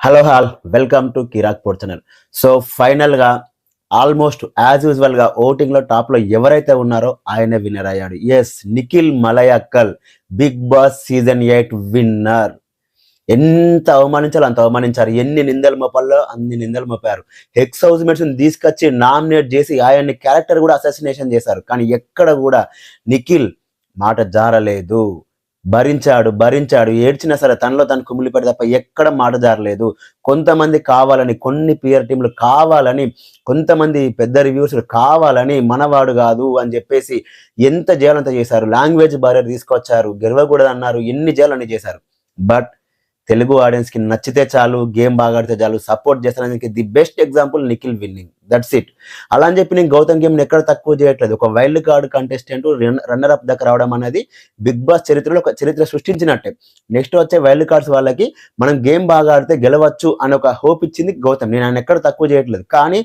Hello welcome to Kiraak sports channel. So ఫైనల్గా almost as యూజువల్గా ఓటింగ్లో టాప్లో ఎవరైతే ఉన్నారో ఆయనే విన్నర్ అయ్యాడు. Yes, Nikhil Maliyakkal Bigg Boss season 8 winner. ఎంత అవమానించాలో అంత అవమానించారు. ఎన్ని నిందలు మోపాలో అన్ని నిందలు మోపారు. ఎక్స్ హౌస్ మేట్స్ని తీసుకొచ్చి నామినేట్ చేసి ఆయన్ని క్యారెక్టర్ కూడా అసాసినేషన్ చేశారు. కానీ ఎక్కడ కూడా నిఖిల్ మాట జారలేదు. భరించాడు ఏడ్చినా సరే తనలో తను కుమిలిపడి తప్ప ఎక్కడ మాట జారలేదు. కొంతమంది కావాలని, కొన్ని పిఆర్ టీంలు కావాలని, కొంతమంది పెద్ద రివ్యూస్లు కావాలని మనవాడు కాదు అని చెప్పేసి ఎంత చేయాలంత చేశారు. లాంగ్వేజ్ బారియర్ తీసుకొచ్చారు, గెలవకూడదు అన్నారు, ఎన్ని చేయాలని చేశారు. బట్ తెలుగు ఆడియన్స్కి నచ్చితే చాలు, గేమ్ బాగా ఆడితే చాలు, సపోర్ట్ చేస్తానికి the best example Nikhil winnowing. That's it. అలా అని చెప్పి నేను గౌతమ్ గేమ్ని ఎక్కడ తక్కువ చేయట్లేదు. ఒక wild card contestant runner up దగ్గర రావడం అనేది బిగ్ బాస్ చరిత్రలో ఒక చరిత్ర సృష్టించినట్టే. నెక్స్ట్ వచ్చే వైల్డ్ కార్డ్స్ వాళ్ళకి మనం గేమ్ బాగా ఆడితే గెలవచ్చు అని ఒక హోప్ ఇచ్చింది గౌతమ్. నేను ఆయన ఎక్కడ తక్కువ చేయట్లేదు. కానీ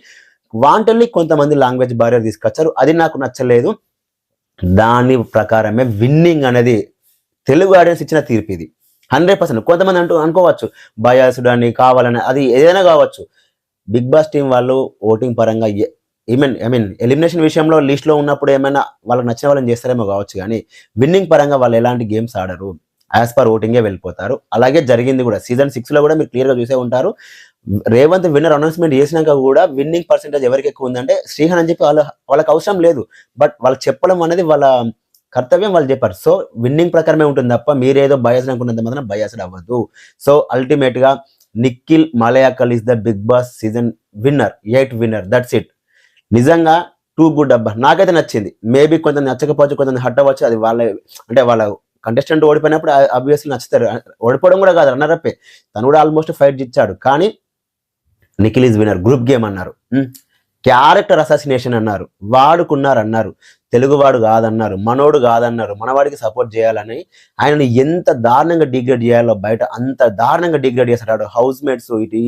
వాంటల్ని కొంతమంది లాంగ్వేజ్ బారియర్ తీసుకొచ్చారు, అది నాకు నచ్చలేదు. దాని ప్రకారమే విన్నింగ్ అనేది తెలుగు ఆడియన్స్ ఇచ్చిన తీర్పు ఇది. 100%. కొంతమంది అనుకోవచ్చు బయాస్డ్ అని, కావాలని, అది ఏదైనా కావచ్చు. బిగ్ బాస్ టీం వాళ్ళు ఓటింగ్ పరంగా ఎలిమినేషన్ విషయంలో లిస్ట్లో ఉన్నప్పుడు ఏమైనా వాళ్ళకి నచ్చిన వాళ్ళని చేస్తారేమో కావచ్చు, కానీ విన్నింగ్ పరంగా వాళ్ళు ఎలాంటి గేమ్స్ ఆడరు. యాజ్ పర్ ఓటింగే వెళ్ళిపోతారు. అలాగే జరిగింది కూడా. సీజన్ 6లో కూడా మీరు క్లియర్గా చూసే ఉంటారు. రేవంత్ విన్నర్ అనౌన్స్మెంట్ చేసినాక కూడా విన్నింగ్ పర్సెంటేజ్ ఎవరికి ఎక్కువ ఉందంటే శ్రీహాన్ అని చెప్పి వాళ్ళకి అవసరం లేదు. బట్ వాళ్ళు చెప్పడం అనేది వాళ్ళ కర్తవ్యం, వాళ్ళు చెప్పారు. సో విన్నింగ్ ప్రకారమే ఉంటుంది తప్ప మీరేదో బయాస్ అనుకున్నంత మాత్రం బయాస్డ్ అవ్వదు. సో అల్టిమేట్ గా Nikhil Maliyakkal is the Bigg Boss season winner, 8 winner. That's it. నిజంగా టూ గుడ్ అబ్బా. నాకైతే నచ్చింది. మేబీ కొంత నచ్చకపోవచ్చు, కొంత హట్ అవ్వచ్చు. అది వాళ్ళ కంటెస్టెంట్ ఓడిపోయినప్పుడు ఆబ్వియస్లీ నచ్చుతారు. ఓడిపోవడం కూడా కాదు, రన్నర్ అప్పే. తను కూడా ఆల్మోస్ట్ ఫైట్ ఇచ్చాడు. కానీ Nikhil is winner. Group game అన్నారు, క్యారెక్టర్ అసాసినేషన్ అన్నారు, వాడుకున్నారు అన్నారు, తెలుగువాడు కాదన్నారు, మనోడు కాదన్నారు, మనవాడికి సపోర్ట్ చేయాలని ఆయనని ఎంత దారుణంగా డిగ్రేడ్ చేయాలో బయట అంత దారుణంగా డిగ్రేడ్ చేస్తాడు. హౌస్ మేట్స్ ఇటు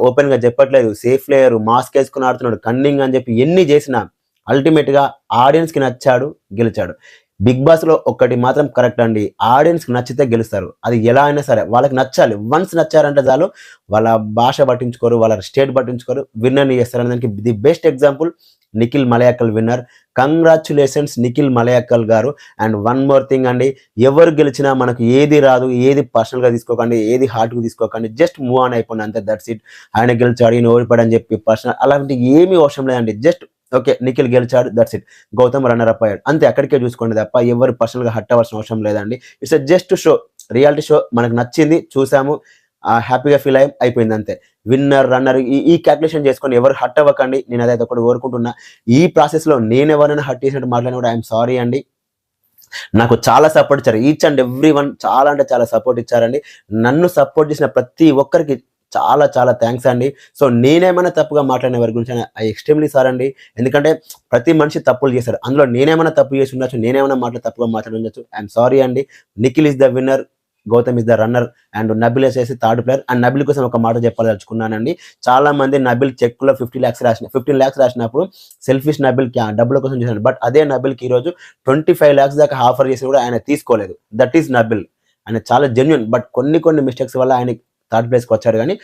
ఓపెన్ గా చెప్పట్లేదు, సేఫ్ లేయర్, మాస్క్ వేసుకుని ఆడుతున్నాడు, కన్నింగ్ అని చెప్పి ఎన్ని చేసినా అల్టిమేట్ గా ఆడియన్స్ కి నచ్చాడు, గెలిచాడు. బిగ్ బాస్ లో ఒక్కటి మాత్రం కరెక్ట్ అండి, ఆడియన్స్ కి నచ్చితే గెలుస్తారు. అది ఎలా అయినా సరే వాళ్ళకి నచ్చాలి. వన్స్ నచ్చారంటే చాలు, వాళ్ళ భాష పట్టించుకోరు, వాళ్ళ స్టేట్ పట్టించుకోరు, విన్నర్ని చేస్తారని దానికి the best example Nikhil Maliyakkal winner. Congratulations Nikhil Maliyakkal garu. And one more thing అండి, ఎవరు గెలిచినా మనకు ఏది రాదు, ఏది పర్సనల్గా తీసుకోకండి, ఏది హార్ట్గా తీసుకోకండి, జస్ట్ మూవ్ ఆన్ అయిపోండి అంతే. That's it. ఆయన గెలిచాడు, ఈయన ఓడిపోయాడని చెప్పి పర్సనల్ అలాంటి ఏమీ అవసరం లేదండి. జస్ట్ ఓకే, నిఖిల్ గెలిచాడు, that's it. Gautham runner up అయ్యాడు, అంతే. అక్కడికే చూసుకోండి తప్ప ఎవరు పర్సనల్గా హట్ అవ్వాల్సిన అవసరం లేదండి. It's just show, reality show. మనకు నచ్చింది, చూసాము, హ్యాపీగా ఫీల్ అయిపోయింది అంతే. విన్నర్ రన్నర్ ఈ క్యాల్కులేషన్ చేసుకొని ఎవరు హట్ అవ్వకండి. నేను అదైతే ఒకటి కోరుకుంటున్నా. ఈ ప్రాసెస్లో నేను ఎవరైనా హట్ చేసినట్టు మాట్లాడినా కూడా ఐఎమ్ సారీ అండి. నాకు చాలా సపోర్ట్ ఇచ్చారు. ఈచ్ అండ్ ఎవ్రీ వన్ చాలా అంటే చాలా సపోర్ట్ ఇచ్చారండి. నన్ను సపోర్ట్ చేసిన ప్రతి ఒక్కరికి చాలా చాలా థ్యాంక్స్ అండి. సో నేనేమైనా తప్పుగా మాట్లాడిన వారి గురించి ఐ ఎక్స్ట్రీమ్లీ సారీ అండి. ఎందుకంటే ప్రతి మనిషి తప్పులు చేశారు. అందులో నేనేమైనా తప్పు చేసి ఉండొచ్చు, నేనేమైనా తప్పుగా మాట్లాడి ఉండొచ్చు. ఐఎమ్ సారీ అండి. Nikhil is the winner, Gautham is the runner, and Nabeel వచ్చేసి థర్డ్ ప్లేయర్. అండ్ నబిల్ కోసం ఒక మాట చెప్పదలుచుకున్నానండి. చాలా మంది నబిల్ చెక్ లో 15 lakhs రాసినప్పుడు సెల్ఫిష్ నబిల్ డబ్బుల కోసం చేశాడు. బట్ అదే నబిల్కి ఈరోజు 25 lakhs దాకా ఆఫర్ చేసి కూడా ఆయన తీసుకోలేదు. That is Nabeel. ఆయన చాలా జెన్యున్. బట్ కొన్ని మిస్టేక్స్ వల్ల ఆయన థర్డ్ ప్లేస్కి వచ్చాడు. కానీ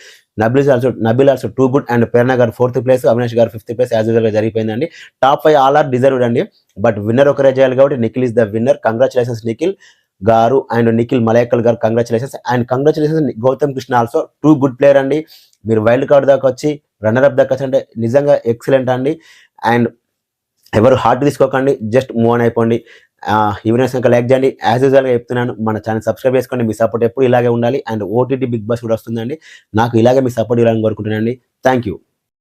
Nabil also too good. And Prerana garu 4th place, Avinash గారు 5th ప్లేస్. యాజ్ యూజువల్ గా జరిగిపోయిందండి. టాప్ 5 ఆల్ ఆర్ డిజర్వ్డ్ అండి. బట్ విన్నర్ ఒకరే చేయాలి కాబట్టి Nikhil is the winner. Congratulations Nikhil garu and Nikhil Maliyakkal garu, congratulations. And congratulations Gautham Krishna also too good player అండి. మీరు వైల్డ్ కార్డ్ దాకా వచ్చి రన్నర్ అప్ దాకా వచ్చి అంటే నిజంగా ఎక్సలెంట్ అండి. అండ్ ఎవరు హార్ట్ తీసుకోకండి, జస్ట్ మూవ్ ఆన్ అయిపోండి. ఈవెనింగ్స్ కనుక లైక్ చేయండి. యాజ్ యూజువల్గా చెప్తున్నాను, మన ఛానల్ సబ్స్క్రైబ్ చేసుకోండి. మీ సపోర్ట్ ఎప్పుడు ఇలాగే ఉండాలి. అండ్ ఓటీటీ బిగ్ బాస్ కూడా వస్తుందండి. నాకు ఇలాగే మీ సపోర్ట్ ఇవ్వాలని కోరుకుంటున్నాను అండి. Thank you.